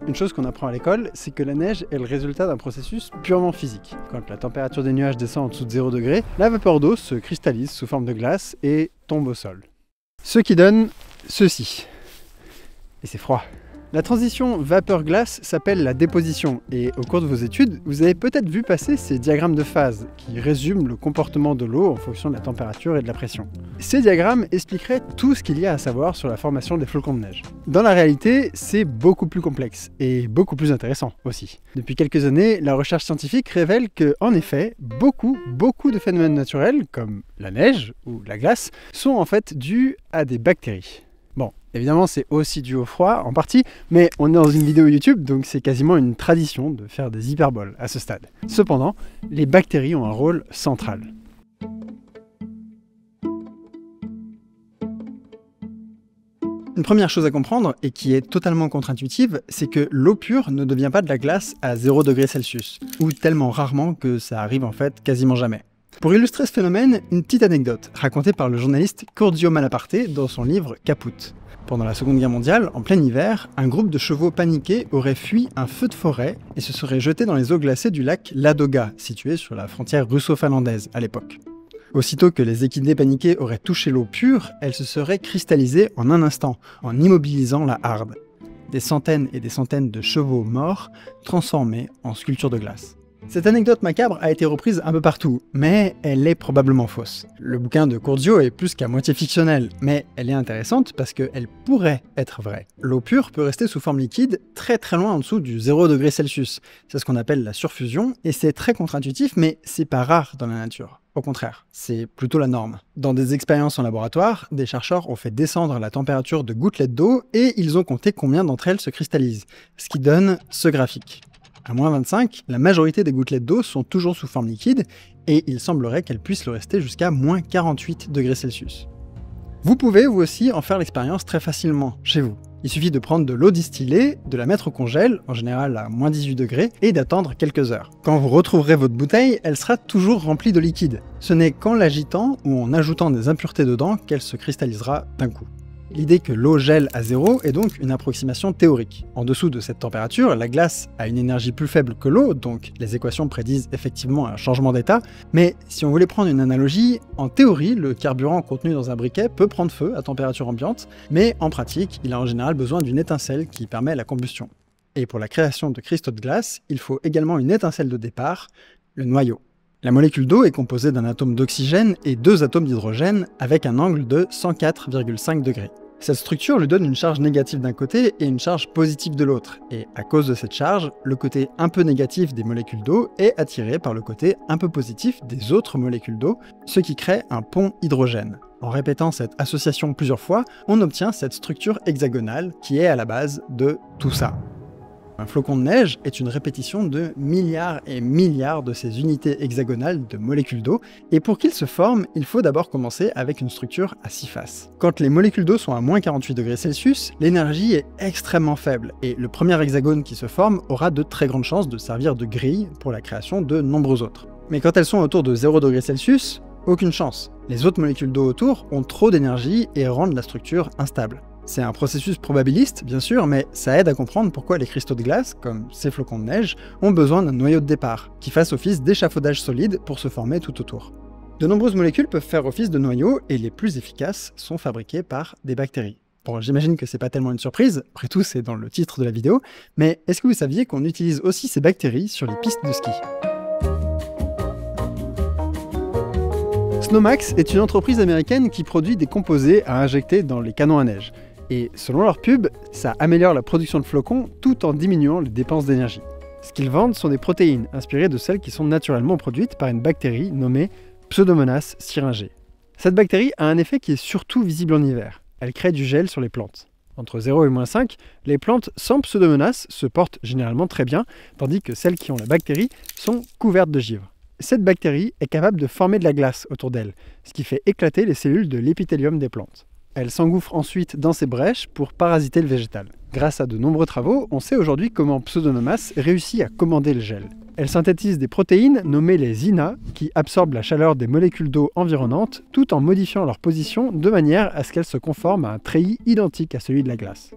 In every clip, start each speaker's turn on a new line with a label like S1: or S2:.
S1: Une chose qu'on apprend à l'école, c'est que la neige est le résultat d'un processus purement physique. Quand la température des nuages descend en dessous de 0 degré, la vapeur d'eau se cristallise sous forme de glace et tombe au sol. Ce qui donne ceci. Et c'est froid. La transition vapeur-glace s'appelle la déposition et au cours de vos études, vous avez peut-être vu passer ces diagrammes de phase qui résument le comportement de l'eau en fonction de la température et de la pression. Ces diagrammes expliqueraient tout ce qu'il y a à savoir sur la formation des flocons de neige. Dans la réalité, c'est beaucoup plus complexe et beaucoup plus intéressant aussi. Depuis quelques années, la recherche scientifique révèle que, en effet, beaucoup de phénomènes naturels, comme la neige ou la glace, sont en fait dus à des bactéries. Bon, évidemment c'est aussi dû au froid en partie, mais on est dans une vidéo YouTube donc c'est quasiment une tradition de faire des hyperboles à ce stade. Cependant, les bactéries ont un rôle central. Une première chose à comprendre, et qui est totalement contre-intuitive, c'est que l'eau pure ne devient pas de la glace à 0 degré Celsius, ou tellement rarement que ça arrive en fait quasiment jamais. Pour illustrer ce phénomène, une petite anecdote racontée par le journaliste Curzio Malaparte dans son livre Caput. Pendant la Seconde Guerre mondiale, en plein hiver, un groupe de chevaux paniqués aurait fui un feu de forêt et se serait jeté dans les eaux glacées du lac Ladoga, situé sur la frontière russo-finlandaise à l'époque. Aussitôt que les équidés paniqués auraient touché l'eau pure, elle se serait cristallisée en un instant, en immobilisant la harde. Des centaines et des centaines de chevaux morts transformés en sculptures de glace. Cette anecdote macabre a été reprise un peu partout, mais elle est probablement fausse. Le bouquin de Curzio est plus qu'à moitié fictionnel, mais elle est intéressante parce qu'elle pourrait être vraie. L'eau pure peut rester sous forme liquide très loin en dessous du 0 degré Celsius. C'est ce qu'on appelle la surfusion, et c'est très contre-intuitif, mais c'est pas rare dans la nature. Au contraire, c'est plutôt la norme. Dans des expériences en laboratoire, des chercheurs ont fait descendre la température de gouttelettes d'eau et ils ont compté combien d'entre elles se cristallisent, ce qui donne ce graphique. À moins 25, la majorité des gouttelettes d'eau sont toujours sous forme liquide et il semblerait qu'elles puissent le rester jusqu'à moins 48 degrés Celsius. Vous pouvez vous aussi en faire l'expérience très facilement chez vous. Il suffit de prendre de l'eau distillée, de la mettre au congèle, en général à moins 18 degrés, et d'attendre quelques heures. Quand vous retrouverez votre bouteille, elle sera toujours remplie de liquide. Ce n'est qu'en l'agitant ou en ajoutant des impuretés dedans qu'elle se cristallisera d'un coup. L'idée que l'eau gèle à 0 est donc une approximation théorique. En dessous de cette température, la glace a une énergie plus faible que l'eau, donc les équations prédisent effectivement un changement d'état, mais si on voulait prendre une analogie, en théorie, le carburant contenu dans un briquet peut prendre feu à température ambiante, mais en pratique, il a en général besoin d'une étincelle qui permet la combustion. Et pour la création de cristaux de glace, il faut également une étincelle de départ, le noyau. La molécule d'eau est composée d'un atome d'oxygène et 2 atomes d'hydrogène avec un angle de 104,5 degrés. Cette structure lui donne une charge négative d'un côté et une charge positive de l'autre, et à cause de cette charge, le côté un peu négatif des molécules d'eau est attiré par le côté un peu positif des autres molécules d'eau, ce qui crée un pont hydrogène. En répétant cette association plusieurs fois, on obtient cette structure hexagonale qui est à la base de tout ça. Un flocon de neige est une répétition de milliards et milliards de ces unités hexagonales de molécules d'eau, et pour qu'il se forme, il faut d'abord commencer avec une structure à 6 faces. Quand les molécules d'eau sont à moins 48 degrés Celsius, l'énergie est extrêmement faible, et le premier hexagone qui se forme aura de très grandes chances de servir de grille pour la création de nombreux autres. Mais quand elles sont autour de 0 degrés Celsius, aucune chance. Les autres molécules d'eau autour ont trop d'énergie et rendent la structure instable. C'est un processus probabiliste, bien sûr, mais ça aide à comprendre pourquoi les cristaux de glace, comme ces flocons de neige, ont besoin d'un noyau de départ, qui fasse office d'échafaudage solide pour se former tout autour. De nombreuses molécules peuvent faire office de noyau, et les plus efficaces sont fabriquées par des bactéries. Bon, j'imagine que c'est pas tellement une surprise, après tout c'est dans le titre de la vidéo, mais est-ce que vous saviez qu'on utilise aussi ces bactéries sur les pistes de ski ? Snowmax est une entreprise américaine qui produit des composés à injecter dans les canons à neige. Et selon leur pub, ça améliore la production de flocons tout en diminuant les dépenses d'énergie. Ce qu'ils vendent sont des protéines inspirées de celles qui sont naturellement produites par une bactérie nommée Pseudomonas syringé. Cette bactérie a un effet qui est surtout visible en hiver. Elle crée du gel sur les plantes. Entre 0 et moins 5, les plantes sans Pseudomonas se portent généralement très bien, tandis que celles qui ont la bactérie sont couvertes de givre. Cette bactérie est capable de former de la glace autour d'elle, ce qui fait éclater les cellules de l'épithélium des plantes. Elle s'engouffre ensuite dans ces brèches pour parasiter le végétal. Grâce à de nombreux travaux, on sait aujourd'hui comment Pseudomonas réussit à commander le gel. Elle synthétise des protéines nommées les INA qui absorbent la chaleur des molécules d'eau environnantes tout en modifiant leur position de manière à ce qu'elles se conforment à un treillis identique à celui de la glace.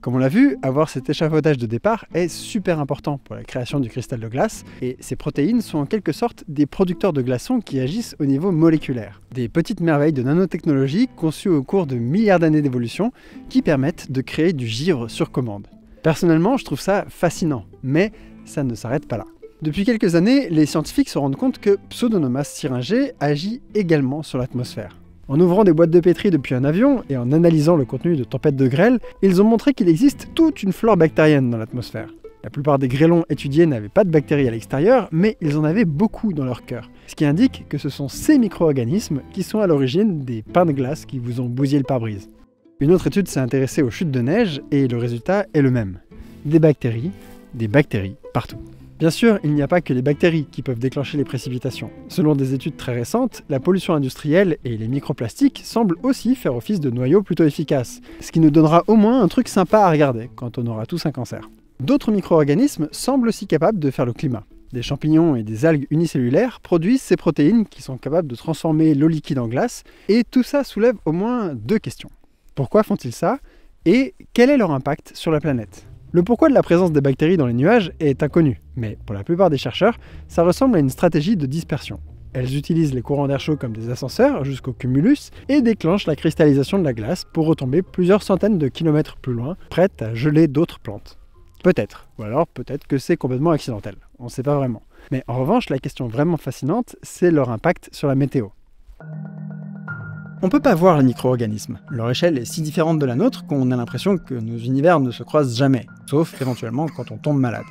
S1: Comme on l'a vu, avoir cet échafaudage de départ est super important pour la création du cristal de glace, et ces protéines sont en quelque sorte des producteurs de glaçons qui agissent au niveau moléculaire. Des petites merveilles de nanotechnologie conçues au cours de milliards d'années d'évolution qui permettent de créer du givre sur commande. Personnellement, je trouve ça fascinant, mais ça ne s'arrête pas là. Depuis quelques années, les scientifiques se rendent compte que Pseudomonas syringé agit également sur l'atmosphère. En ouvrant des boîtes de pétri depuis un avion et en analysant le contenu de tempêtes de grêle, ils ont montré qu'il existe toute une flore bactérienne dans l'atmosphère. La plupart des grêlons étudiés n'avaient pas de bactéries à l'extérieur, mais ils en avaient beaucoup dans leur cœur. Ce qui indique que ce sont ces micro-organismes qui sont à l'origine des pains de glace qui vous ont bousillé le pare-brise. Une autre étude s'est intéressée aux chutes de neige et le résultat est le même. Des bactéries partout. Bien sûr, il n'y a pas que les bactéries qui peuvent déclencher les précipitations. Selon des études très récentes, la pollution industrielle et les microplastiques semblent aussi faire office de noyaux plutôt efficaces, ce qui nous donnera au moins un truc sympa à regarder quand on aura tous un cancer. D'autres micro-organismes semblent aussi capables de faire le climat. Des champignons et des algues unicellulaires produisent ces protéines qui sont capables de transformer l'eau liquide en glace, et tout ça soulève au moins deux questions. Pourquoi font-ils ça? Et quel est leur impact sur la planète? Le pourquoi de la présence des bactéries dans les nuages est inconnu, mais pour la plupart des chercheurs, ça ressemble à une stratégie de dispersion. Elles utilisent les courants d'air chaud comme des ascenseurs jusqu'au cumulus et déclenchent la cristallisation de la glace pour retomber plusieurs centaines de kilomètres plus loin, prêtes à geler d'autres plantes. Peut-être, ou alors peut-être que c'est complètement accidentel, on ne sait pas vraiment. Mais en revanche, la question vraiment fascinante, c'est leur impact sur la météo. On peut pas voir les micro-organismes. Leur échelle est si différente de la nôtre qu'on a l'impression que nos univers ne se croisent jamais, sauf éventuellement quand on tombe malade.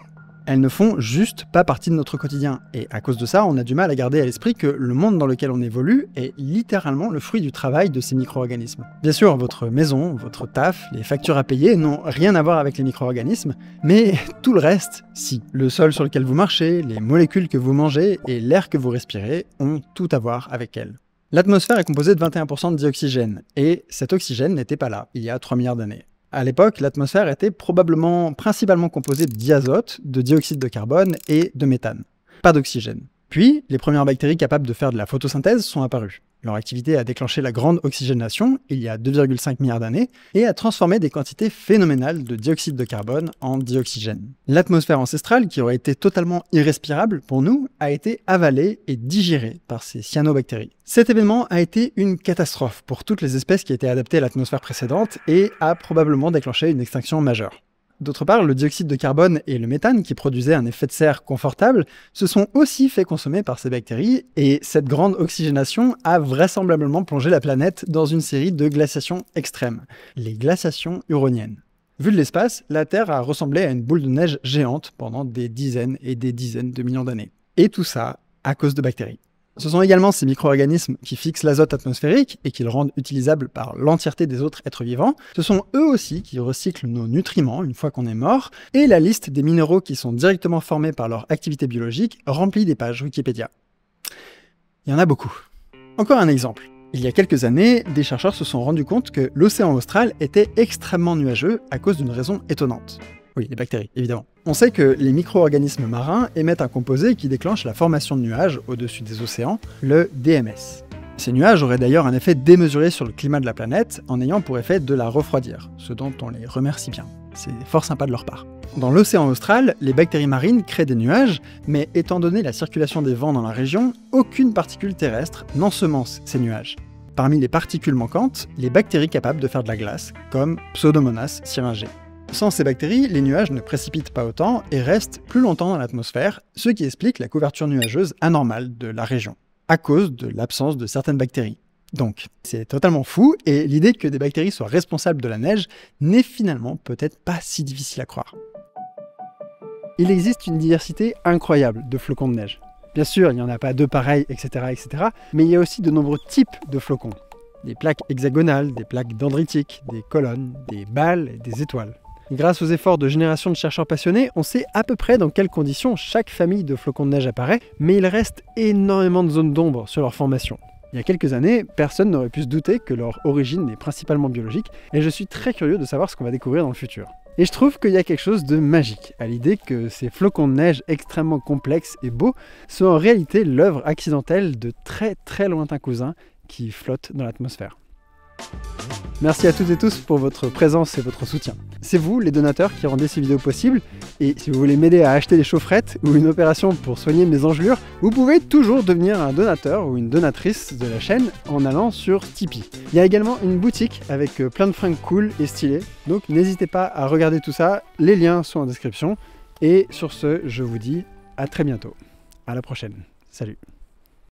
S1: Elles ne font juste pas partie de notre quotidien, et à cause de ça, on a du mal à garder à l'esprit que le monde dans lequel on évolue est littéralement le fruit du travail de ces micro-organismes. Bien sûr, votre maison, votre taf, les factures à payer n'ont rien à voir avec les micro-organismes, mais tout le reste, si. Le sol sur lequel vous marchez, les molécules que vous mangez et l'air que vous respirez ont tout à voir avec elles. L'atmosphère est composée de 21% de dioxygène, et cet oxygène n'était pas là il y a 3 milliards d'années. À l'époque, l'atmosphère était principalement composée de diazote, de dioxyde de carbone et de méthane. Pas d'oxygène. Puis, les premières bactéries capables de faire de la photosynthèse sont apparues. Leur activité a déclenché la grande oxygénation, il y a 2,5 milliards d'années, et a transformé des quantités phénoménales de dioxyde de carbone en dioxygène. L'atmosphère ancestrale, qui aurait été totalement irrespirable pour nous, a été avalée et digérée par ces cyanobactéries. Cet événement a été une catastrophe pour toutes les espèces qui étaient adaptées à l'atmosphère précédente et a probablement déclenché une extinction majeure. D'autre part, le dioxyde de carbone et le méthane, qui produisaient un effet de serre confortable, se sont aussi fait consommer par ces bactéries, et cette grande oxygénation a vraisemblablement plongé la planète dans une série de glaciations extrêmes, les glaciations huroniennes. Vu de l'espace, la Terre a ressemblé à une boule de neige géante pendant des dizaines et des dizaines de millions d'années. Et tout ça à cause de bactéries. Ce sont également ces micro-organismes qui fixent l'azote atmosphérique et qui le rendent utilisable par l'entièreté des autres êtres vivants. Ce sont eux aussi qui recyclent nos nutriments une fois qu'on est mort, et la liste des minéraux qui sont directement formés par leur activité biologique remplit des pages Wikipédia. Il y en a beaucoup. Encore un exemple. Il y a quelques années, des chercheurs se sont rendus compte que l'océan austral était extrêmement nuageux à cause d'une raison étonnante. Oui, les bactéries, évidemment. On sait que les micro-organismes marins émettent un composé qui déclenche la formation de nuages au-dessus des océans, le DMS. Ces nuages auraient d'ailleurs un effet démesuré sur le climat de la planète, en ayant pour effet de la refroidir, ce dont on les remercie bien. C'est fort sympa de leur part. Dans l'océan austral, les bactéries marines créent des nuages, mais étant donné la circulation des vents dans la région, aucune particule terrestre n'ensemence ces nuages. Parmi les particules manquantes, les bactéries capables de faire de la glace, comme Pseudomonas syringé. Sans ces bactéries, les nuages ne précipitent pas autant et restent plus longtemps dans l'atmosphère, ce qui explique la couverture nuageuse anormale de la région, à cause de l'absence de certaines bactéries. Donc, c'est totalement fou, et l'idée que des bactéries soient responsables de la neige n'est finalement peut-être pas si difficile à croire. Il existe une diversité incroyable de flocons de neige. Bien sûr, il n'y en a pas deux pareils, etc., mais il y a aussi de nombreux types de flocons. Des plaques hexagonales, des plaques dendritiques, des colonnes, des balles et des étoiles. Grâce aux efforts de générations de chercheurs passionnés, on sait à peu près dans quelles conditions chaque famille de flocons de neige apparaît, mais il reste énormément de zones d'ombre sur leur formation. Il y a quelques années, personne n'aurait pu se douter que leur origine est principalement biologique, et je suis très curieux de savoir ce qu'on va découvrir dans le futur. Et je trouve qu'il y a quelque chose de magique à l'idée que ces flocons de neige extrêmement complexes et beaux sont en réalité l'œuvre accidentelle de très lointains cousins qui flottent dans l'atmosphère. Merci à toutes et tous pour votre présence et votre soutien. C'est vous, les donateurs, qui rendez ces vidéos possibles. Et si vous voulez m'aider à acheter des chaufferettes ou une opération pour soigner mes engelures, vous pouvez toujours devenir un donateur ou une donatrice de la chaîne en allant sur Tipeee. Il y a également une boutique avec plein de fringues cool et stylées. Donc n'hésitez pas à regarder tout ça, les liens sont en description. Et sur ce, je vous dis à très bientôt. À la prochaine. Salut.